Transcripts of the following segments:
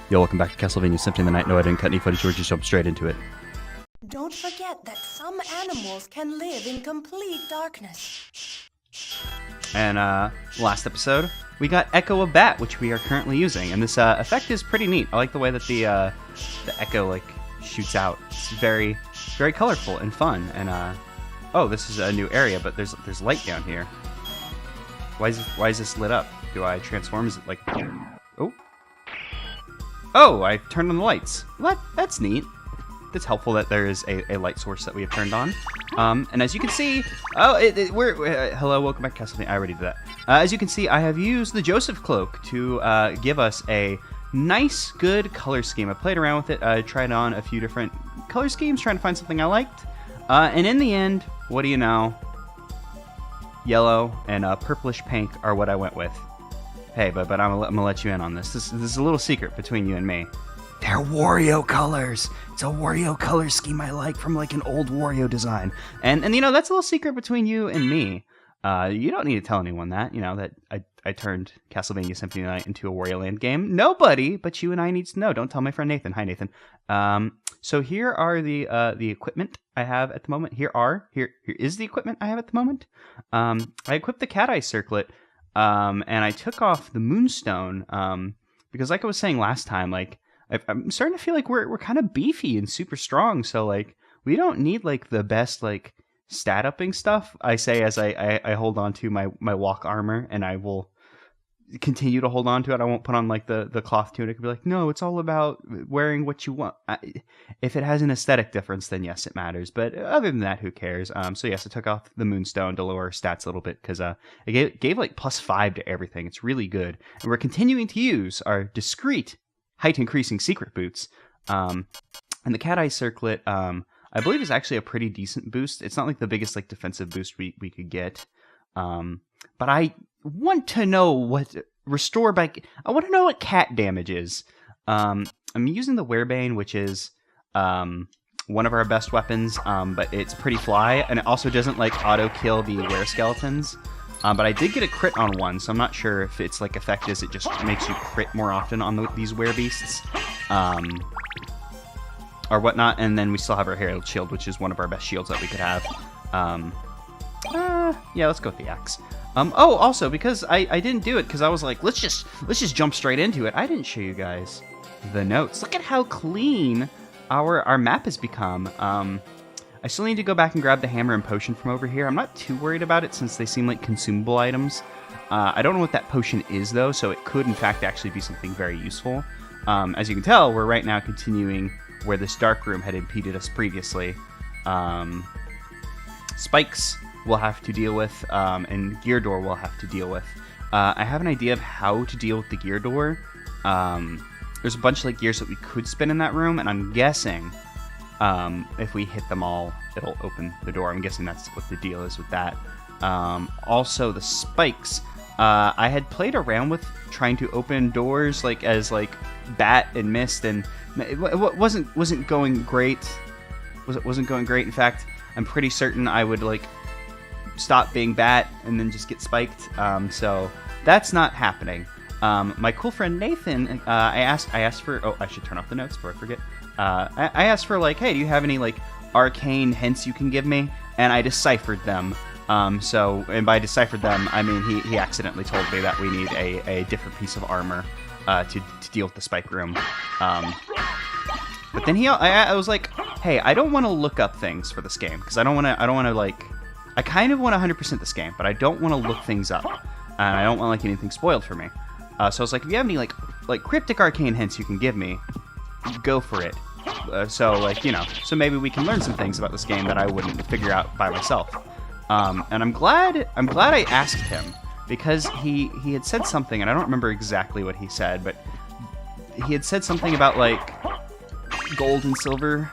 Yo, welcome back to Castlevania Symphony of the Night. No, I didn't cut any footage, we're just jump straight into it. Don't forget that some animals can live in complete darkness. And last episode, we got Echo of Bat, which we are currently using, and this effect is pretty neat. I like the way that the echo like shoots out. It's very, very colorful and fun. And oh, this is a new area, but there's light down here. Why is this lit up? Do I transform? Is it like Oh, I turned on the lights. That's neat. It's helpful that there is a light source that we have turned on. And as you can see, hello, welcome back to Castlevania. I already did that. As you can see, I have used the Joseph Cloak to give us a nice, good color scheme. I played around with it. I tried on a few different color schemes, trying to find something I liked. And in the end, what do you know? Yellow and purplish pink are what I went with. Hey, but I'm gonna let you in on this. This is a little secret between you and me. They're Wario colors. It's a Wario color scheme I like from like an old Wario design. And you know, that's a little secret between you and me. You don't need to tell anyone that, you know, that I turned Castlevania Symphony of the Night into a Wario Land game. Nobody but you and I needs to know. Don't tell my friend Nathan. Hi, Nathan. So here are the equipment I have at the moment. Here is the equipment I have at the moment. I equipped the Cat Eye Circlet, and I took off the Moonstone, because like I was saying last time, like, I'm starting to feel like we're kind of beefy and super strong, so like we don't need like the best like stat upping stuff. I say as I hold on to my walk armor, and I will continue to hold on to it. I won't put on like the cloth tunic and be like, no, it's all about wearing what you want. If it has an aesthetic difference, then yes, it matters. But other than that, who cares? So yes, I took off the Moonstone to lower our stats a little bit because it gave like +5 to everything. It's really good, and we're continuing to use our discreet height increasing secret boots. And the Cat Eye Circlet, I believe is actually a pretty decent boost. It's not like the biggest like defensive boost we could get. But I want to know what I want to know what cat damage is. I'm using the Werebane, which is one of our best weapons, but it's pretty fly, and it also doesn't like auto kill the were skeletons. But I did get a crit on one, so I'm not sure if its like effect is it just makes you crit more often on these werebeasts, or whatnot. And then we still have our Herald Shield, which is one of our best shields that we could have. Yeah, let's go with the axe. Oh, also because I didn't do it because I was like, let's just jump straight into it. I didn't show you guys the notes. Look at how clean our map has become. I still need to go back and grab the hammer and potion from over here. I'm not too worried about it since they seem like consumable items. I don't know what that potion is, though, so it could, in fact, actually be something very useful. As you can tell, we're right now continuing where this dark room had impeded us previously. Spikes we'll have to deal with, and gear door we'll have to deal with. I have an idea of how to deal with the gear door. There's a bunch of like gears that we could spin in that room, and I'm guessing if we hit them all, it'll open the door. I'm guessing that's what the deal is with that. Also, the spikes. I had played around with trying to open doors like as like Bat and Mist, and it wasn't going great. Wasn't going great. In fact, I'm pretty certain I would like stop being Bat and then just get spiked. So that's not happening. My cool friend Nathan, I asked for. Oh, I should turn off the notes before I forget. I asked for like, hey, do you have any like arcane hints you can give me? And I deciphered them. And by deciphered them, I mean he accidentally told me that we need a different piece of armor to deal with the spike room. But then I was like, hey, I don't want to look up things for this game because I don't want to like, I kind of want to 100% this game, but I don't want to look things up, and I don't want like anything spoiled for me. So I was like, if you have any like cryptic arcane hints you can give me, go for it. So like, you know, so maybe we can learn some things about this game that I wouldn't figure out by myself. And I'm glad I asked him because he had said something, and I don't remember exactly what he said, but he had said something about like gold and silver,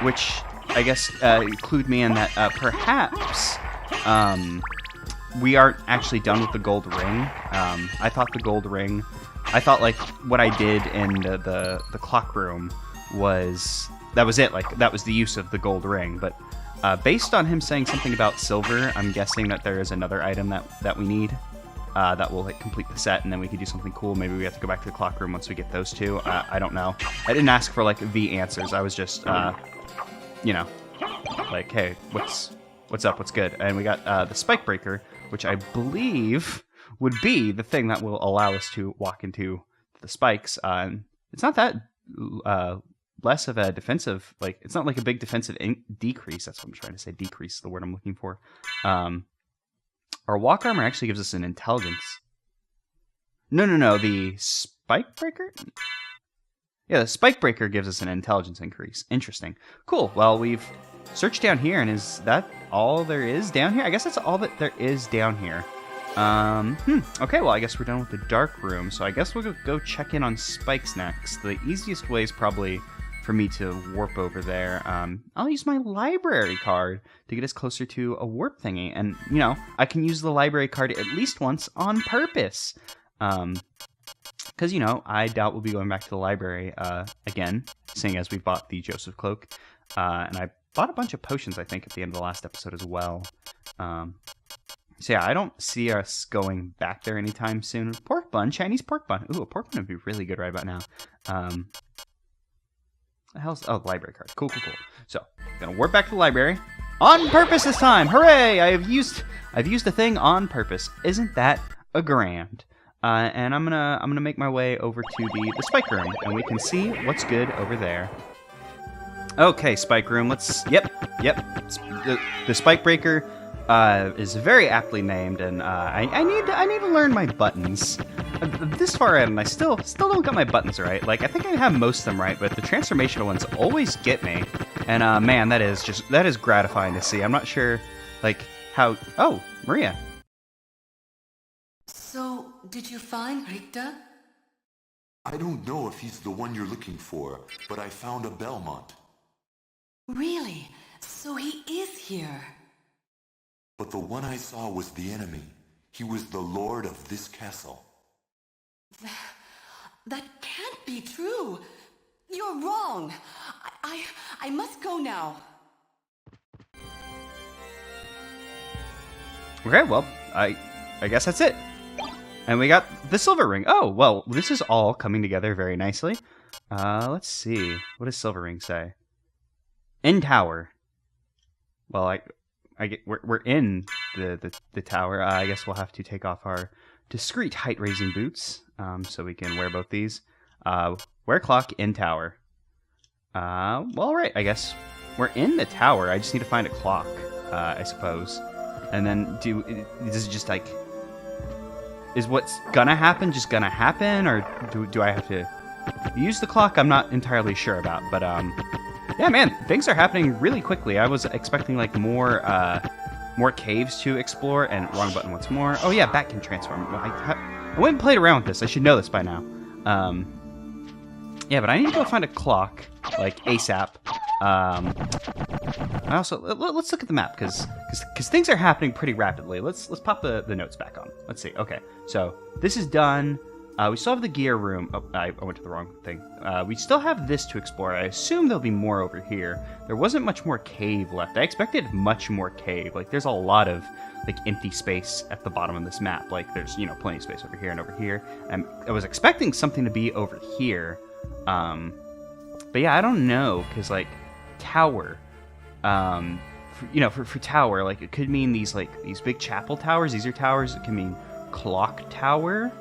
which I guess clued me in that perhaps we aren't actually done with the gold ring. I thought like what I did in the clock room was it. Like that was the use of the gold ring. But based on him saying something about silver, I'm guessing that there is another item that we need. that will like complete the set, and then we could do something cool. Maybe we have to go back to the clock room once we get those two. I don't know. I didn't ask for like the answers. I was just, you know, like, hey, what's up? What's good? And we got the spike breaker, which I believe would be the thing that will allow us to walk into the spikes. It's not that less of a defensive, like, it's not like a big defensive decrease. That's what I'm trying to say. Decrease is the word I'm looking for. Our walk armor actually gives us an intelligence. No. The spike breaker? Yeah, the spike breaker gives us an intelligence increase. Interesting. Cool. Well, we've searched down here, and is that all there is down here? I guess that's all that there is down here. Okay, well, I guess we're done with the dark room, so I guess we'll go check in on spikes next. The easiest way is probably for me to warp over there. I'll use my library card to get us closer to a warp thingy, and, you know, I can use the library card at least once on purpose. Because, you know, I doubt we'll be going back to the library again, seeing as we bought the Joseph Cloak, and I bought a bunch of potions, I think, at the end of the last episode as well. So yeah, I don't see us going back there anytime soon. Pork bun, Chinese pork bun. Ooh, a pork bun would be really good right about now. The hell's... Oh, library card. Cool. So, gonna warp back to the library. On purpose this time! Hooray! I've used a thing on purpose. Isn't that a grand? And I'm gonna make my way over to the spike room, and we can see what's good over there. Okay, spike room. Let's... Yep. The spike breaker is very aptly named, and I need to learn my buttons. This far in, I still don't got my buttons right. Like, I think I have most of them right, but the transformational ones always get me. And man, that is gratifying to see. I'm not sure, like, how... Oh, Maria. So, did you find Richter? I don't know if he's the one you're looking for, but I found a Belmont. Really? So he is here? But the one I saw was the enemy. He was the lord of this castle. That can't be true. You're wrong. I must go now. Okay, well, I guess that's it. And we got the silver ring. Oh, well, this is all coming together very nicely. Let's see. What does silver ring say? In tower. Well, we're in the tower. I guess we'll have to take off our discreet height-raising boots, so we can wear both these. Wear clock in tower. Well, all right. I guess we're in the tower. I just need to find a clock, I suppose. And then does it just like... Is what's gonna happen just gonna happen, or do I have to use the clock? I'm not entirely sure about, but yeah, man, things are happening really quickly. I was expecting like more caves to explore, and wrong button once more. Oh yeah, bat can transform. I went and played around with this. I should know this by now. Yeah, but I need to go find a clock, like ASAP. I also let's look at the map because things are happening pretty rapidly. Let's pop the notes back on. Let's see. Okay, so this is done. We still have the gear room. Oh, I went to the wrong thing. We still have this to explore. I assume there'll be more over here. There wasn't much more cave left. I expected much more cave. Like, there's a lot of, like, empty space at the bottom of this map. Like, there's, you know, plenty of space over here and over here. I was expecting something to be over here. But yeah, I don't know, because, like, tower. For tower, like, it could mean these big chapel towers. These are towers. It can mean clock tower.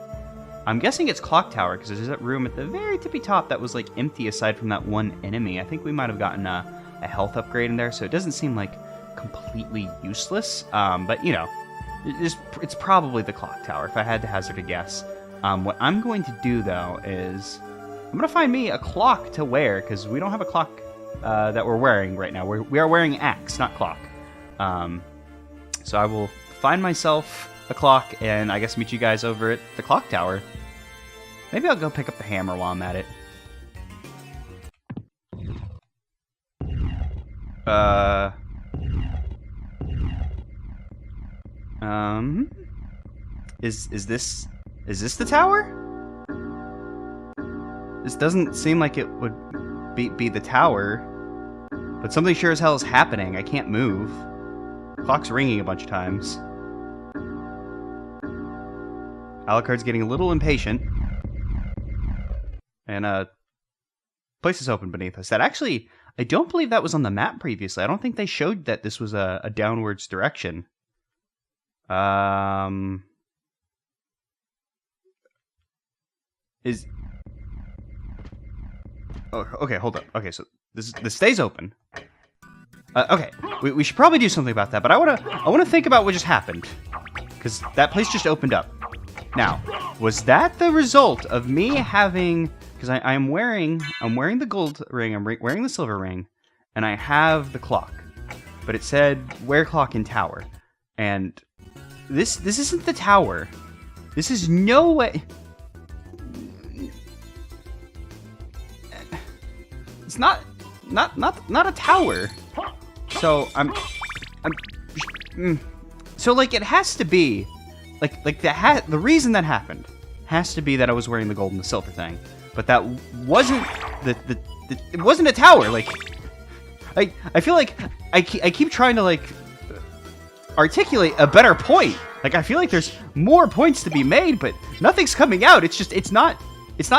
I'm guessing it's clock tower because there's that room at the very tippy top that was like empty aside from that one enemy. I think we might have gotten a health upgrade in there, so it doesn't seem like completely useless. But you know, it's probably the clock tower if I had to hazard a guess. What I'm going to do though is I'm going to find me a clock to wear because we don't have a clock that we're wearing right now. We are wearing axe, not clock. So I will find myself a clock, and I guess meet you guys over at the clock tower. Maybe I'll go pick up the hammer while I'm at it. Is this the tower? This doesn't seem like it would be the tower, but something sure as hell is happening. I can't move. Clock's ringing a bunch of times. Alucard's getting a little impatient. And, place is open beneath us. That actually, I don't believe that was on the map previously. I don't think they showed that this was a downwards direction. Oh, okay, hold up. Okay, so this stays open. Okay, we should probably do something about that, but I wanna think about what just happened. Because that place just opened up. Now, was that the result of me having... Because I'm wearing the gold ring, I'm wearing the silver ring, and I have the clock. But it said, wear clock in tower. And this isn't the tower. This is no way... It's not a tower. So so like it has to be like the reason that happened has to be that I was wearing the gold and the silver thing. But that wasn't it wasn't a tower. Like I feel like I keep trying to like articulate a better point. Like I feel like there's more points to be made, but nothing's coming out. It's just it's not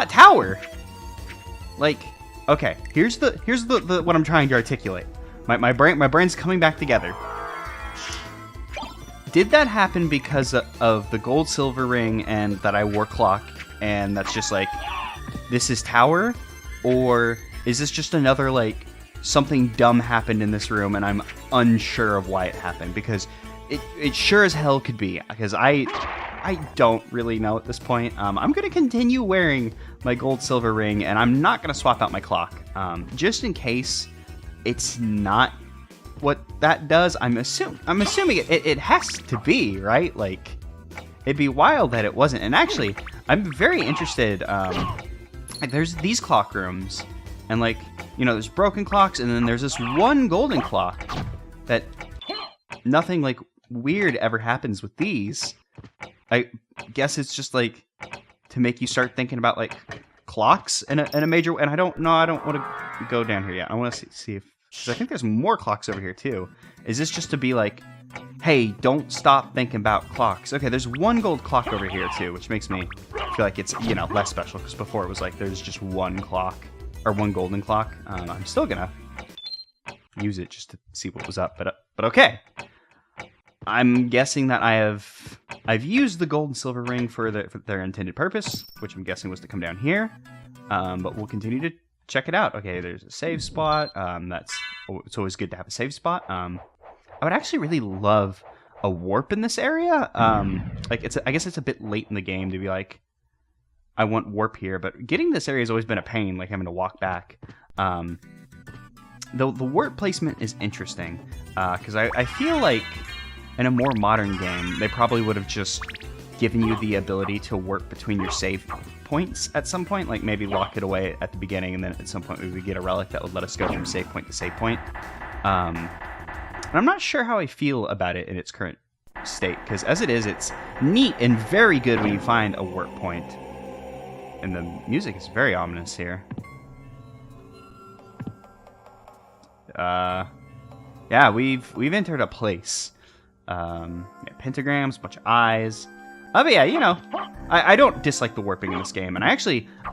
tower. Like okay, here's the what I'm trying to articulate. My brain's coming back together. Did that happen because of the gold silver ring and that I wore clock and that's just like this is tower, or is this just another like something dumb happened in this room and I'm unsure of why it happened? Because it sure as hell could be, because I don't really know at this point. I'm gonna continue wearing my gold silver ring and I'm not gonna swap out my clock, just in case it's not what that does. I'm assuming it has to be, right? Like it'd be wild that it wasn't. And actually I'm very interested. There's these clock rooms and like, you know, there's broken clocks and then there's this one golden clock that nothing like weird ever happens with these. I guess it's just like to make you start thinking about like clocks in a major way. And I don't want to go down here yet. I want to see if, because I think there's more clocks over here too. Is this just to be like, hey, don't stop thinking about clocks? Okay, there's one gold clock over here too, which makes me feel like it's, you know, less special, because before it was like there's just one clock or one golden clock. I'm still gonna use it just to see what was up, but okay. I'm guessing that I've used the gold and silver ring for their intended purpose, which I'm guessing was to come down here. But we'll continue to check it out. Okay, there's a save spot. It's always good to have a save spot. I would actually really love a warp in this area. Like I guess it's a bit late in the game to be like, I want warp here, but getting this area has always been a pain, like having to walk back. The warp placement is interesting, because I feel like in a more modern game, they probably would have just given you the ability to warp between your save points at some point, like maybe lock it away at the beginning, and then at some point we would get a relic that would let us go from save point to save point. And I'm not sure how I feel about it in its current state, because as it is, it's neat and very good when you find a warp point. And the music is very ominous here. Yeah, we've entered a place. Pentagrams, bunch of eyes. But yeah, you know, I don't dislike the warping in this game, and I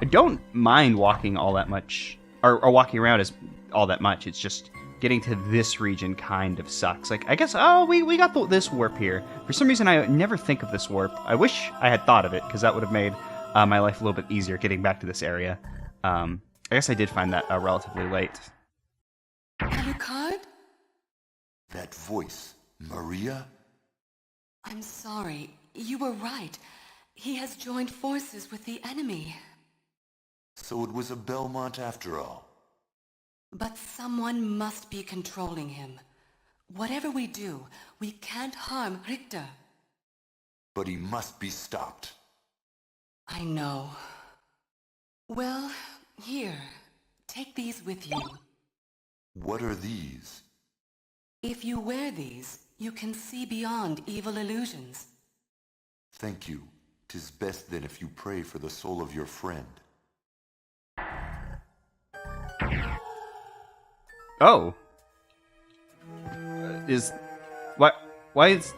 don't mind walking all that much, or walking around as all that much. It's just getting to this region kind of sucks. Like, I guess, oh, we got this warp here. For some reason, I never think of this warp. I wish I had thought of it, because that would have made my life a little bit easier getting back to this area. I guess I did find that relatively late. Alucard? That voice, Maria? I'm sorry. You were right. He has joined forces with the enemy. So it was a Belmont after all. But someone must be controlling him. Whatever we do, we can't harm Richter. But he must be stopped. I know. Well, here. Take these with you. What are these? If you wear these, you can see beyond evil illusions. Thank you. 'Tis best then if you pray for the soul of your friend. Oh. Why is...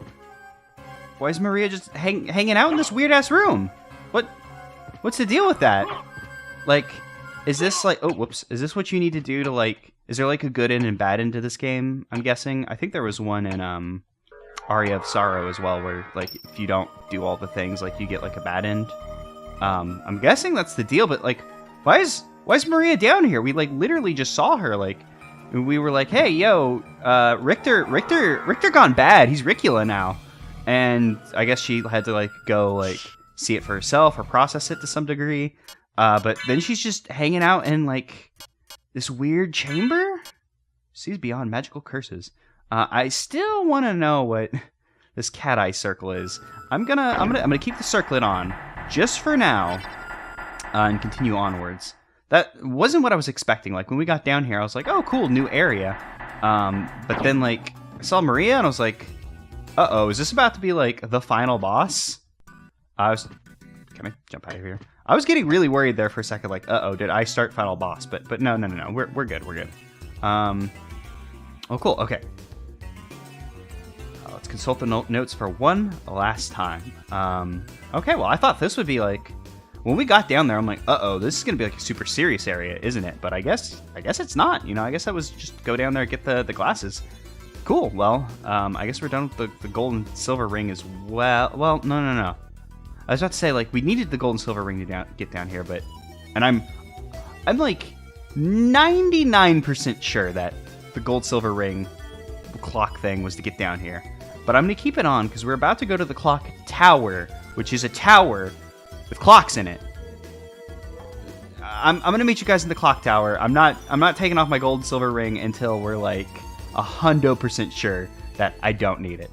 Why is Maria just hanging out in this weird-ass room? What's the deal with that? Like, is this like... Oh, whoops. Is this what you need to do to, like... Is there, like, a good end and bad end to this game, I'm guessing? I think there was one in, Aria of Sorrow as well, where, like, if you don't do all the things, like, you get, like, a bad end. I'm guessing that's the deal, but, like, why is Maria down here? We, like, literally just saw her, like... We were like, hey, yo, Richter gone bad. He's Dracula now. And I guess she had to, like, go, like, see it for herself or process it to some degree. But then she's just hanging out in, like, this weird chamber? Sees beyond magical curses. I still want to know what this cat eye circle is. I'm gonna keep the circlet on just for now, and continue onwards. That wasn't what I was expecting. Like, when we got down here, I was like, oh, cool, new area. But then, like, I saw Maria, and I was like, uh-oh, is this about to be, like, the final boss? Can I jump out of here? I was getting really worried there for a second, like, uh-oh, did I start final boss? But no, we're good. Oh, cool, okay. Let's consult the notes for one last time. Okay, well, I thought this would be, like... When we got down there, I'm like, uh-oh, this is going to be like a super serious area, isn't it? But I guess it's not, you know, I guess that was just go down there and get the glasses. Cool, well, I guess we're done with the gold and silver ring as well. Well, no. I was about to say, like, we needed the gold and silver ring to get down here, but... And I'm like 99% sure that the gold silver ring clock thing was to get down here. But I'm going to keep it on, because we're about to go to the clock tower, which is a tower with clocks in it. I'm gonna meet you guys in the clock tower. I'm not taking off my gold and silver ring until we're like 100% sure that I don't need it.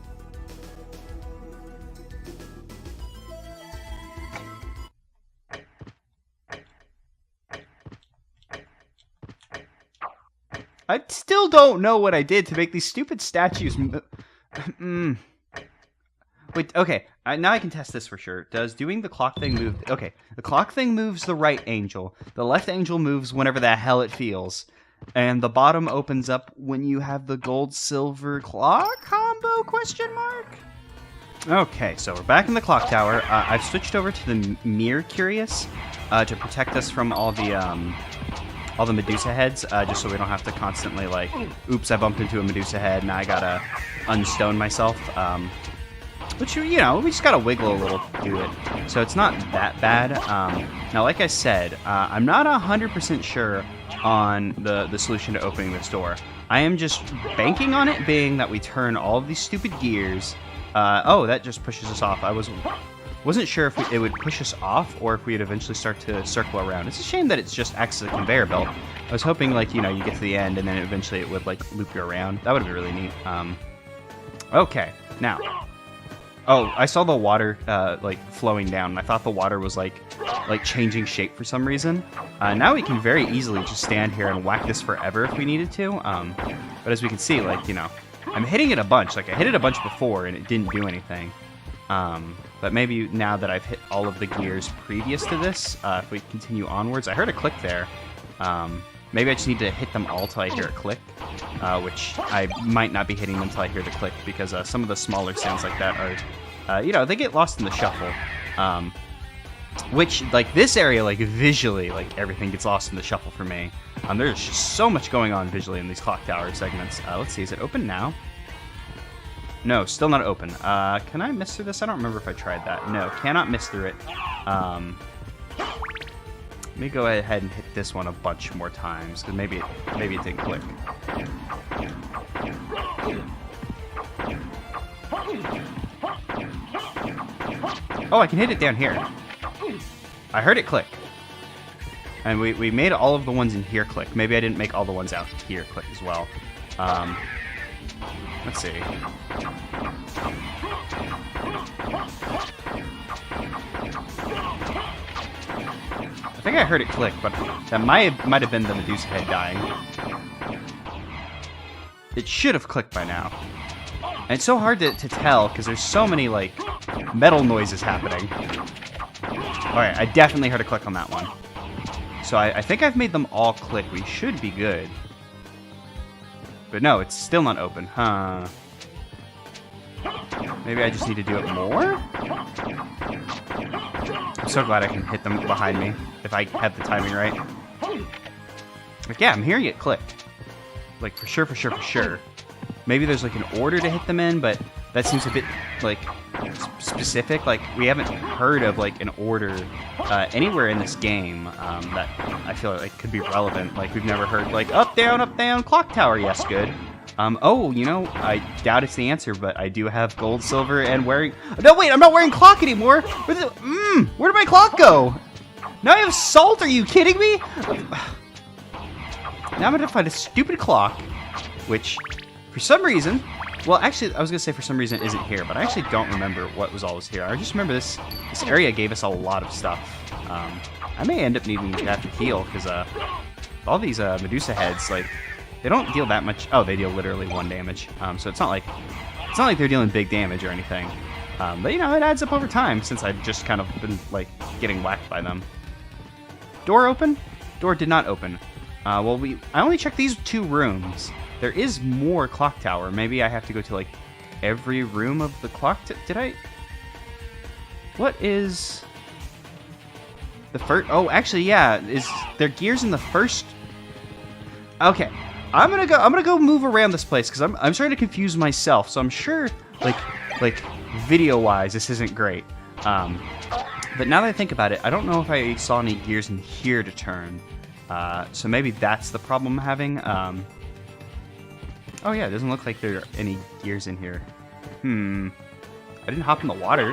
I still don't know what I did to make these stupid statues. Wait, okay. Now I can test this for sure. Does doing the clock thing move... Okay, the clock thing moves the right angel. The left angel moves whenever the hell it feels. And the bottom opens up when you have the gold-silver clock combo, question mark? Okay, so we're back in the clock tower. I've switched over to the Mirror Curious to protect us from all the Medusa heads, just so we don't have to constantly, like, oops, I bumped into a Medusa head, now I gotta unstone myself. Which, you know, we just gotta wiggle a little to do it. So it's not that bad. Now, like I said, I'm not 100% sure on the solution to opening this door. I am just banking on it being that we turn all of these stupid gears. Oh, that just pushes us off. I wasn't sure if it would push us off or if we'd eventually start to circle around. It's a shame that it's just acts as a conveyor belt. I was hoping, like, you know, you get to the end and then eventually it would, like, loop you around. That would be really neat. Okay, now... Oh, I saw the water, like, flowing down, and I thought the water was, like changing shape for some reason. Now we can very easily just stand here and whack this forever if we needed to. But as we can see, like, you know, I'm hitting it a bunch. Like, I hit it a bunch before, and it didn't do anything. But maybe now that I've hit all of the gears previous to this, if we continue onwards... I heard a click there. Maybe I just need to hit them all till I hear a click, which I might not be hitting them till I hear the click, because some of the smaller sounds like that are, you know, they get lost in the shuffle. Which, like, this area, like, visually, like, everything gets lost in the shuffle for me. There's just so much going on visually in these clock tower segments. Let's see, is it open now? No, still not open. Can I miss through this? I don't remember if I tried that. No, cannot miss through it. Let me go ahead and hit this one a bunch more times, because maybe it didn't click. Oh, I can hit it down here. I heard it click. And we made all of the ones in here click. Maybe I didn't make all the ones out here click as well. Let's see. I think I heard it click, but that might have been the Medusa head dying. It should have clicked by now. And it's so hard to tell, because there's so many, like, metal noises happening. Alright, I definitely heard a click on that one. So I think I've made them all click. We should be good. But no, it's still not open. Huh. Maybe I just need to do it more? I'm so glad I can hit them behind me if I have the timing right. Like, yeah, I'm hearing it click. Like, for sure. Maybe there's, like, an order to hit them in, but that seems a bit, like, specific. Like, we haven't heard of, like, an order anywhere in this game that I feel like could be relevant. Like, we've never heard, like, up, down, clock tower, yes, good. Oh, you know, I doubt it's the answer, but I do have gold, silver, and wearing... No, wait, I'm not wearing clock anymore! Where did my clock go? Now I have salt, are you kidding me? Now I'm gonna find a stupid clock, which, for some reason... Well, actually, I was gonna say for some reason it isn't here, but I actually don't remember what was always here. I just remember this area gave us a lot of stuff. I may end up needing to have to heal, because all these Medusa heads, like... They don't deal that much. Oh, they deal literally 1 damage. So it's not like they're dealing big damage or anything. But you know, it adds up over time since I've just kind of been like getting whacked by them. Door open? Door did not open. I only checked these 2 rooms. There is more clock tower. Maybe I have to go to like every room of the clock. Did I? What is the first? Oh, actually, yeah. Is there gears in the first? Okay. I'm gonna go move around this place because I'm starting to confuse myself. So I'm sure like video wise this isn't great. But now that I think about it, I don't know if I saw any gears in here to turn. So maybe that's the problem I'm having. Oh yeah, it doesn't look like there are any gears in here. I didn't hop in the water.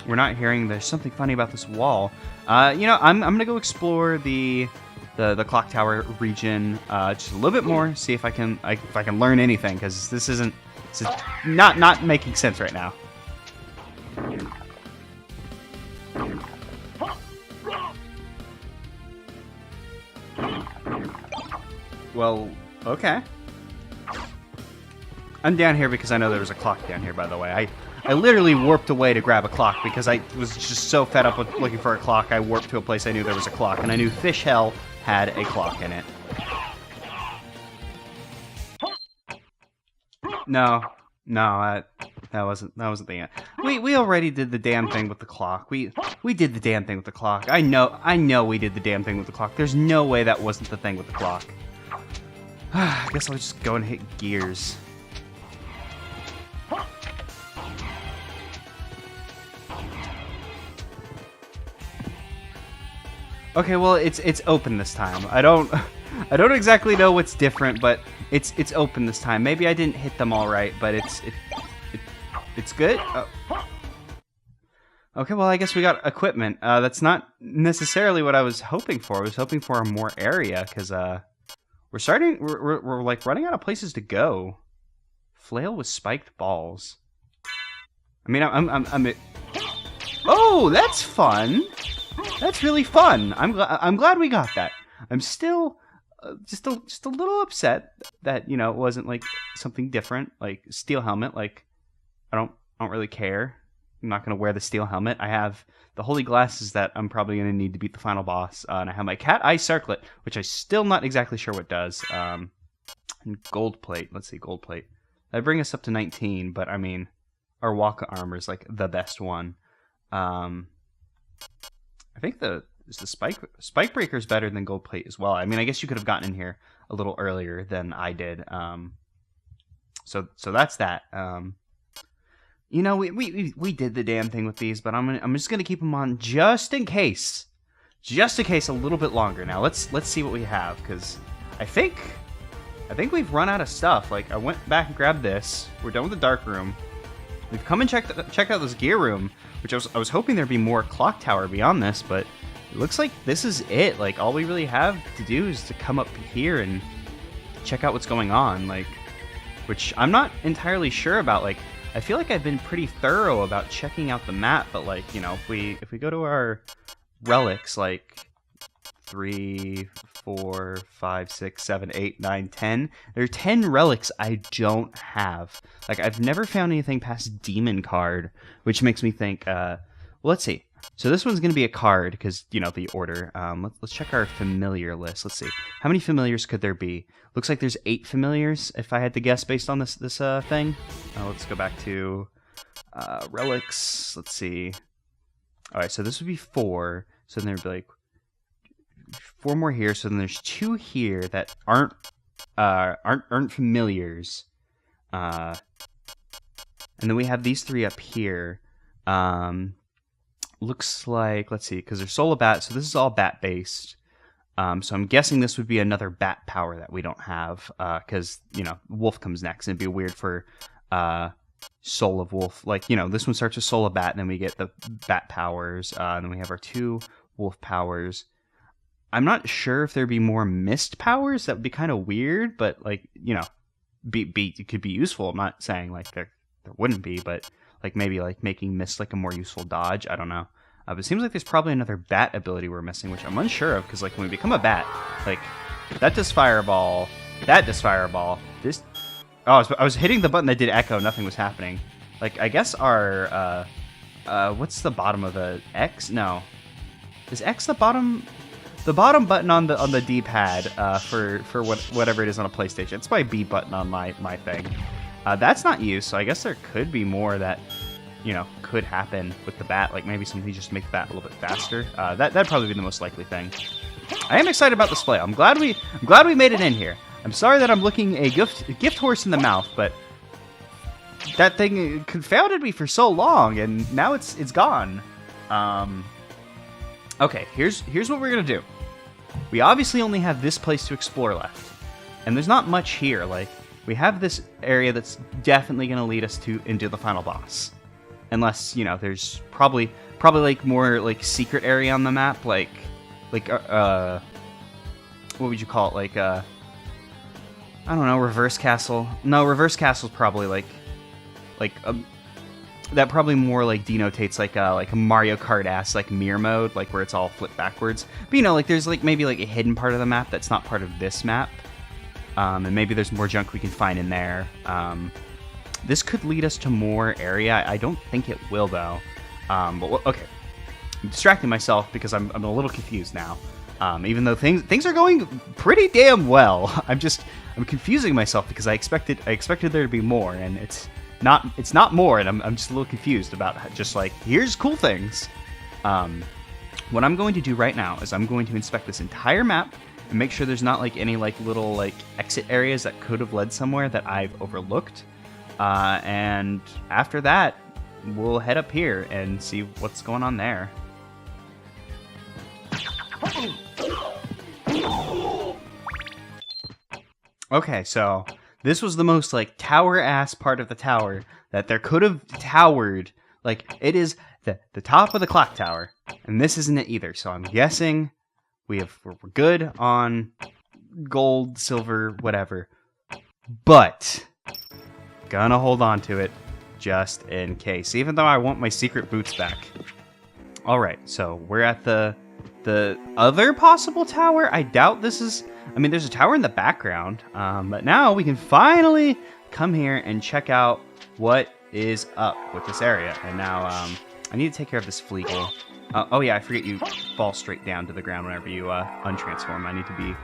We're not hearing there's something funny about this wall. You know, I'm gonna go explore the clock tower region just a little bit more, see if I can learn anything, because this is not making sense right now. Well, okay. I'm down here because I know there was a clock down here, by the way. I literally warped away to grab a clock because I was just so fed up with looking for a clock. I warped to a place I knew there was a clock, and I knew Fish Hell had a clock in it. No, that wasn't the end. We already did the damn thing with the clock. We did the damn thing with the clock. I know we did the damn thing with the clock. There's no way that wasn't the thing with the clock. I guess I'll just go and hit gears. Okay, well, it's open this time. I don't exactly know what's different, but it's open this time. Maybe I didn't hit them all right, but it's good. Oh. Okay, well, I guess we got equipment. That's not necessarily what I was hoping for. I was hoping for more area because we're like running out of places to go. Flail with spiked balls. I mean, Oh, that's fun. That's really fun. I'm glad we got that. I'm still just a little upset that, you know, it wasn't like something different, like steel helmet. Like I don't really care. I'm not gonna wear the steel helmet. I have the holy glasses that I'm probably gonna need to beat the final boss, and I have my cat eye circlet, which I still not exactly sure what does. And gold plate. Let's see, gold plate. That bring us up to 19, but I mean, our Waka armor is like the best one. I think the spike breaker is better than gold plate as well. I mean, I guess you could have gotten in here a little earlier than I did. So that's that. You know, we did the damn thing with these, but I'm just gonna keep them on just in case a little bit longer. Now let's see what we have, because I think we've run out of stuff. Like I went back and grabbed this. We're done with the dark room. We've come and checked out this gear room, which I was hoping there'd be more clock tower beyond this, but it looks like this is it. Like all we really have to do is to come up here and check out what's going on. Like, which I'm not entirely sure about. Like, I feel like I've been pretty thorough about checking out the map, but like, you know, if we go to our relics, like 3, 4, 5, 6, 7, 8, 9, 10. There are 10 relics I don't have. Like, I've never found anything past Demon Card, which makes me think, well, let's see. So this one's going to be a card because, you know, the order. Let's check our familiar list. Let's see. How many familiars could there be? Looks like there's 8 familiars, if I had to guess based on this thing. Let's go back to relics. Let's see. All right, so this would be 4. So then there'd be like 4 more here. So then there's 2 here that aren't familiars. And then we have these 3 up here. Looks like, let's see, because they're Soul of Bat, so this is all bat based. So I'm guessing this would be another bat power that we don't have, because, you know, Wolf comes next, and it'd be weird for Soul of Wolf. Like, you know, this one starts with Soul of Bat, and then we get the bat powers, and then we have our 2 Wolf powers. I'm not sure if there'd be more Mist powers. That would be kind of weird, but, like, you know, it could be useful. I'm not saying, like, there wouldn't be, but, like, maybe, like, making Mist, like, a more useful dodge. I don't know. But it seems like there's probably another bat ability we're missing, which I'm unsure of, because, like, when we become a bat, like, that does Fireball, that does Fireball, this... Oh, I was hitting the button that did Echo, nothing was happening. Like, I guess our, what's the bottom of the X? No. Is X the bottom... The bottom button on the D-pad, for whatever it is on a PlayStation. It's my B button on my thing. That's not used, so I guess there could be more that, you know, could happen with the bat. Like maybe something just to make the bat a little bit faster. That'd probably be the most likely thing. I am excited about this play. I'm glad we made it in here. I'm sorry that I'm looking a gift horse in the mouth, but that thing confounded me for so long, and now it's gone. Okay, here's what we're gonna do. We obviously only have this place to explore left, and there's not much here. Like, we have this area that's definitely going to lead us into the final boss. Unless, you know, there's probably like more like secret area on the map, like what would you call it? Like I don't know, Reverse Castle. No, Reverse Castle's probably like that probably more like denotates like a Mario Kart-ass like mirror mode, like where it's all flipped backwards. But you know, like there's like maybe like a hidden part of the map that's not part of this map. And maybe there's more junk we can find in there. This could lead us to more area. I don't think it will, though. But okay, I'm distracting myself because I'm a little confused now. Even though things are going pretty damn well, I'm confusing myself because I expected there to be more, and it's not more, and I'm just a little confused about just like, here's cool things. What I'm going to do right now is I'm going to inspect this entire map and make sure there's not like any like little like exit areas that could have led somewhere that I've overlooked. And after that, we'll head up here and see what's going on there. Okay, so this was the most like tower-ass part of the tower that there could have towered. Like, it is the top of the clock tower, and this isn't it either. So I'm guessing we're good on gold, silver, whatever. But gonna hold on to it just in case, even though I want my secret boots back. All right, so we're at the other possible tower. I doubt this is... I mean, there's a tower in the background, but now we can finally come here and check out what is up with this area. And now I need to take care of this Fleagle. Oh yeah, I forget you fall straight down to the ground whenever you untransform. I need to be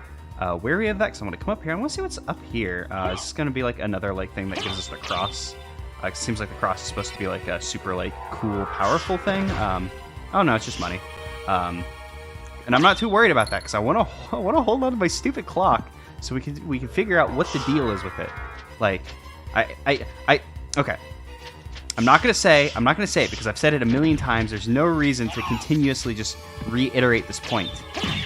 wary of that, because I'm going to come up here. I want to see what's up here. Is this going to be like another like thing that gives us the cross? It seems like the cross is supposed to be like a super like cool, powerful thing. Oh no, it's just money. And I'm not too worried about that, because I want to hold on to my stupid clock so we can figure out what the deal is with it. Like, okay. I'm not gonna say it because I've said it a million times. There's no reason to continuously just reiterate this point.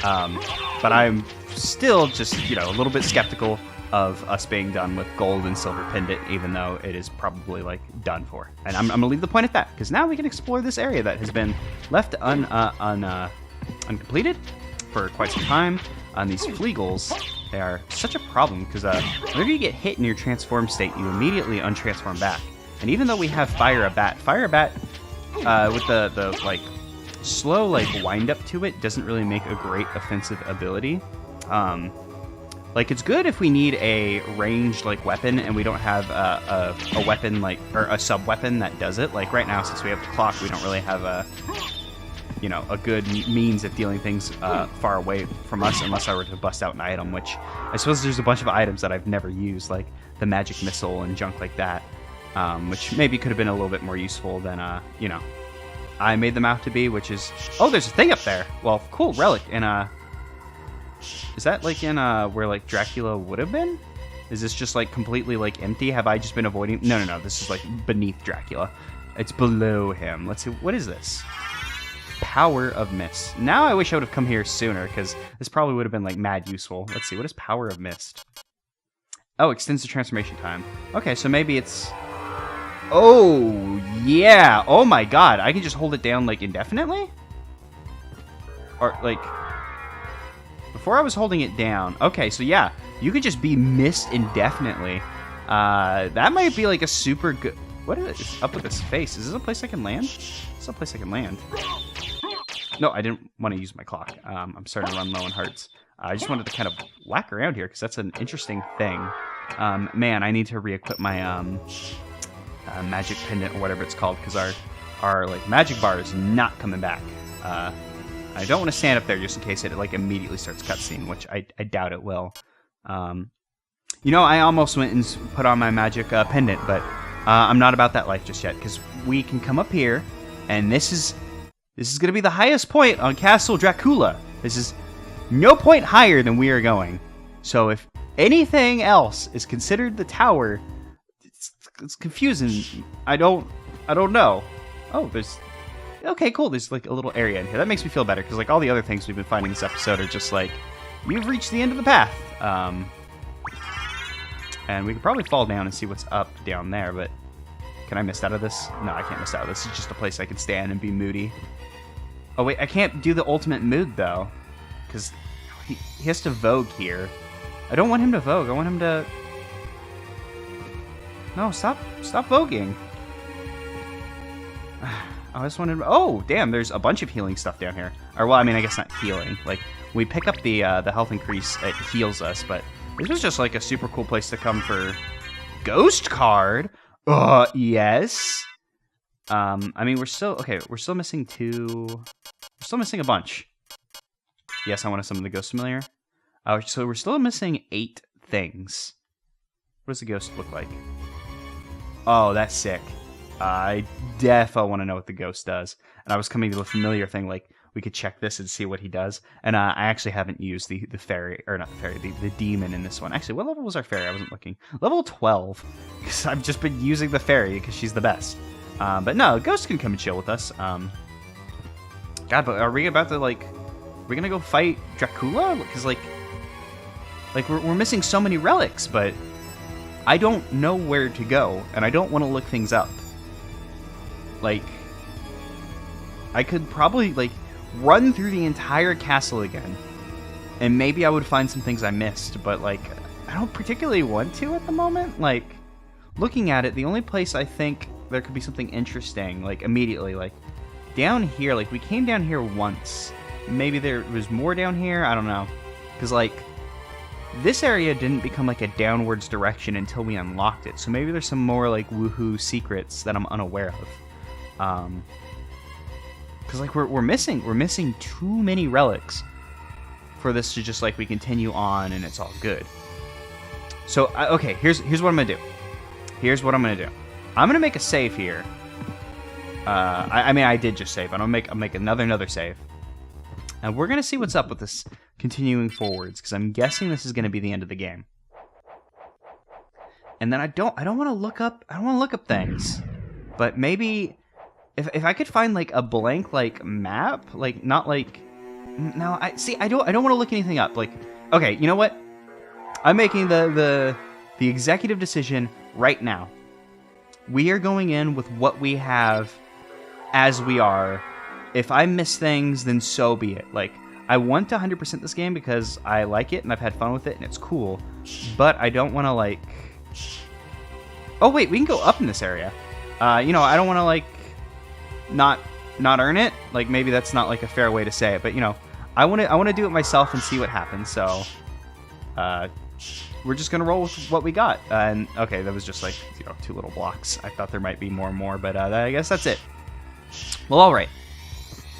But I'm still just, you know, a little bit skeptical of us being done with gold and silver pendant, even though it is probably like done for. And I'm gonna leave the point at that, because now we can explore this area that has been left uncompleted for quite some time. On these Fleagles, they are such a problem because whenever you get hit in your transform state, you immediately untransform back. And even though we have Fire a Bat with the like slow like wind up to it doesn't really make a great offensive ability. Like, it's good if we need a ranged like weapon and we don't have a weapon like, or a sub weapon that does it. Like right now, since we have the clock, we don't really have you know, a good means of dealing things far away from us, unless I were to bust out an item, which I suppose there's a bunch of items that I've never used, like the magic missile and junk like that, which maybe could have been a little bit more useful than, you know, I made them out to be, which is... Oh, there's a thing up there! Well, cool, relic in, is that, like, in, where, like, Dracula would have been? Is this just, like, completely, like, empty? Have I just been avoiding... No, this is, like, beneath Dracula. It's below him. Let's see, what is this? Power of Mist. Now I wish I would have come here sooner, because this probably would have been, like, mad useful. Let's see, what is Power of Mist? Oh, extends the transformation time. Okay, so maybe it's... Oh, yeah! Oh my god, I can just hold it down, like, indefinitely? Or, like... Before I was holding it down... Okay, so yeah, you could just be mist indefinitely. That might be, like, a super good... What is up with this face? Is this a place I can land? This is a place I can land. No, I didn't want to use my clock. I'm starting to run low on hearts. I just wanted to kind of whack around here, because that's an interesting thing. Man, I need to re-equip my magic pendant, or whatever it's called, because our like magic bar is not coming back. I don't want to stand up there just in case it like immediately starts cutscene, which I doubt it will. You know, I almost went and put on my magic pendant, but I'm not about that life just yet, because we can come up here, and this is going to be the highest point on Castle Dracula. This is no point higher than we are going. So if anything else is considered the tower, it's confusing. I don't know. Oh, there's... Okay, cool. There's like a little area in here. That makes me feel better, because like all the other things we've been finding this episode are just like, you've reached the end of the path. And we could probably fall down and see what's up down there, but can I miss out of this? No, I can't miss out of this. It's just a place I can stand and be moody. Oh wait, I can't do the ultimate mood though, because he has to vogue here. I don't want him to vogue. I want him to... No, stop voguing. I just wanted... Oh, damn, there's a bunch of healing stuff down here. Or, well, I mean, I guess not healing. Like, when we pick up the health increase, it heals us, but this was just, like, a super cool place to come for... Ghost card? Yes. I mean, we're still... Okay, we're still missing two... We're still missing a bunch. Yes, I want to summon the Ghost Familiar. So we're still missing 8 things. What does the ghost look like? Oh, that's sick. I defo want to know what the ghost does. And I was coming to the familiar thing, like, we could check this and see what he does. And I actually haven't used the fairy, or not the fairy, the demon in this one. Actually, what level was our fairy? I wasn't looking. Level 12. Because I've just been using the fairy, because she's the best. But no, ghost can come and chill with us. God, but are we about to, like... Are we gonna go fight Dracula? Because, like we're missing so many relics, but I don't know where to go, and I don't want to look things up. Like, I could probably, like, run through the entire castle again, and maybe I would find some things I missed, but, like, I don't particularly want to at the moment. Like, looking at it, the only place I think there could be something interesting, like, immediately, like, down here, like, we came down here once. Maybe there was more down here? I don't know. Because, like, this area didn't become, like, a downwards direction until we unlocked it. So maybe there's some more, like, woohoo secrets that I'm unaware of. Because, like, we're missing too many relics for this to just, like, we continue on and it's all good. So, okay, here's what I'm going to do. Here's what I'm going to do. I'm going to make a save here. I mean, I did just save. I'll make another save. And we're going to see what's up with this continuing forwards, because I'm guessing this is going to be the end of the game. And then I don't want to look up things. But maybe if I could find like a blank like map, like not like no, I don't want to look anything up. Like, okay, you know what? I'm making the executive decision right now. We are going in with what we have as we are. If I miss things, then so be it. Like, I want to 100% this game because I like it and I've had fun with it and it's cool. But I don't want to, like... Oh, wait, we can go up in this area. You know, I don't want to, like, not earn it. Like, maybe that's not, like, a fair way to say it. But, you know, I want to do it myself and see what happens. So, we're just going to roll with what we got. And, okay, that was just, like, you know, 2 little blocks. I thought there might be more and more, but I guess that's it. Well, all right.